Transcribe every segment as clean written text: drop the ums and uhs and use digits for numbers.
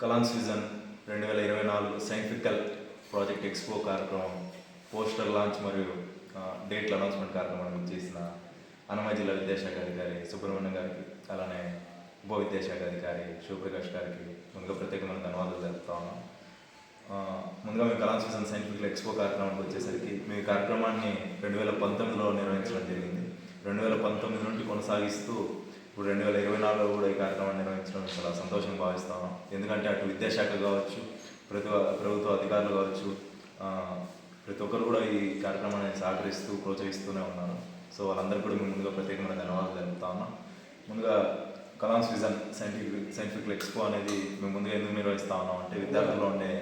కలాన్స్ vision 2024 సైంటిఫికల్ project expo కార్యక్రమం poster launch మరియు డేట్ల announcement కార్యక్రమాన్ని చేసిన అన్నమయ్య జిల్లా విద్యాశాఖ అధికారి సుబ్రహ్మణ్యం గారికి, అలానే ఉప విద్యాశాఖ అధికారి శివప్రకాష్ గారికి ముందుగా ప్రత్యేకమైన ధన్యవాదాలు తెలుపుతా ఉన్నాం. ముందుగా మీ కలాన్స్ విజన్ సైంటిఫికల్ ఎక్స్పో కార్యక్రమానికి వచ్చేసరికి మీ కార్యక్రమాన్ని 2019లో నిర్వహించడం జరిగింది. 2019 నుండి కొనసాగిస్తూ ఇప్పుడు 2024లో కూడా ఈ కార్యక్రమాన్ని నిర్వహించడం చాలా సంతోషంగా భావిస్తాను. ఎందుకంటే అటు విద్యాశాఖ కావచ్చు, ప్రభుత్వ అధికారులు కావచ్చు, ప్రతి ఒక్కరు కూడా ఈ కార్యక్రమాన్ని సహకరిస్తూ ప్రోత్సహిస్తూనే ఉన్నారు. సో వాళ్ళందరికీ కూడా మేము ముందుగా ప్రత్యేకమైన ధన్యవాదాలు తెలుపుతా ఉన్నాం. ముందుగా కలాన్స్ విజన్ సైంటిఫికల్ ఎక్స్పో అనేది మేము ముందుగా ఎందుకు నిర్వహిస్తా ఉన్నాం అంటే విద్యార్థుల్లో ఉండే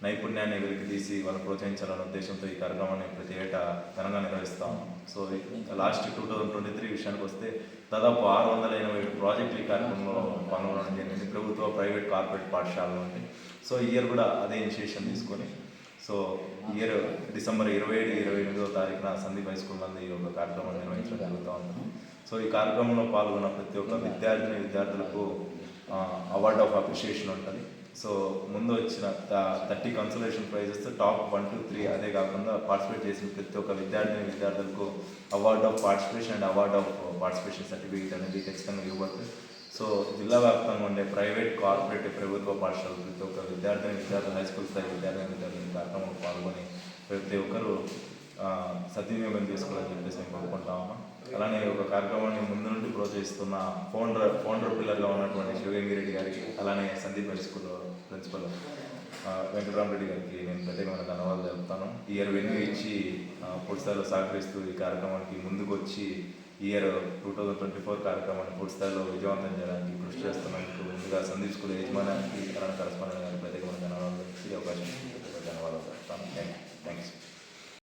నైపుణ్యాన్ని వెలికి తీసి వాళ్ళని ప్రోత్సహించాలనే ఉద్దేశంతో ఈ కార్యక్రమాన్ని ప్రతి ఏటా ఘనంగా నిర్వహిస్తాం. సో లాస్ట్ 2023 విషయానికి వస్తే దాదాపు 687 ప్రాజెక్టులు ఈ కార్యక్రమంలో పాల్గొనడం జరిగింది, ప్రభుత్వ, ప్రైవేట్, కార్పొరేట్ పాఠశాలలు ఉంటాయి. సో ఈ ఇయర్ కూడా అదే ఇనిషియేషన్ తీసుకొని సో ఇయర్ డిసెంబర్ 27-28వ తారీఖున సందీప్ హై స్కూల్ నందు ఈ ఒక కార్యక్రమాన్ని నిర్వహించడం జరుగుతూ ఉంటుంది. సో ఈ కార్యక్రమంలో పాల్గొన్న ప్రతి ఒక్క విద్యార్థులకు అవార్డ్ ఆఫ్ అప్రిషియేషన్ ఉంటుంది. సో ముందు వచ్చిన 30 కన్సలేషన్ ప్రైజెస్ టాప్ 1 to 3, అదే కాకుండా పార్టిసిపేట్ చేసిన ప్రతి ఒక్క విద్యార్థులకు award of participation and award of participation certificate అనేది ఖచ్చితంగా ఇవ్వబడుతుంది. సో జిల్లా వ్యాప్తంగా ఉండే ప్రైవేట్, కార్పొరేట్, ప్రభుత్వ పాఠశాలలు ప్రతి ఒక్క విద్యార్థులు హై స్కూల్ స్థాయి విద్యార్థులు కార్యక్రమంలో పాల్గొని ప్రతి ఒక్కరు సద్వినియోగం చేసుకోవాలని చెప్పేసి మేము కోరుకుంటా ఉన్నాం. అలానే ఒక కార్యక్రమాన్ని ముందు నుండి ప్రోత్సహిస్తున్న ఫౌండర్ పిల్లర్గా ఉన్నటువంటి శివగంగిరెడ్డి గారికి, అలానే Sandeep high school principal Venkataramareddy గారికి నేను ప్రత్యేకమైన ధన్యవాదాలు తెలుపుతాను. ఈ ఇయర్ వెన్యూ ఇచ్చి పూర్తిస్థాయిలో సహకరిస్తూ ఈ కార్యక్రమానికి ముందుకు వచ్చి ఇయర్ 2024 కార్యక్రమాన్ని పూర్తిస్థాయిలో విజయవంతం చేయడానికి కృషి చేస్తున్నందుకు ముందుగా సందీప్ స్కూల్ యజమానానికి, అలానే కరస్పాండెంట్ గారికి ప్రత్యేకమైన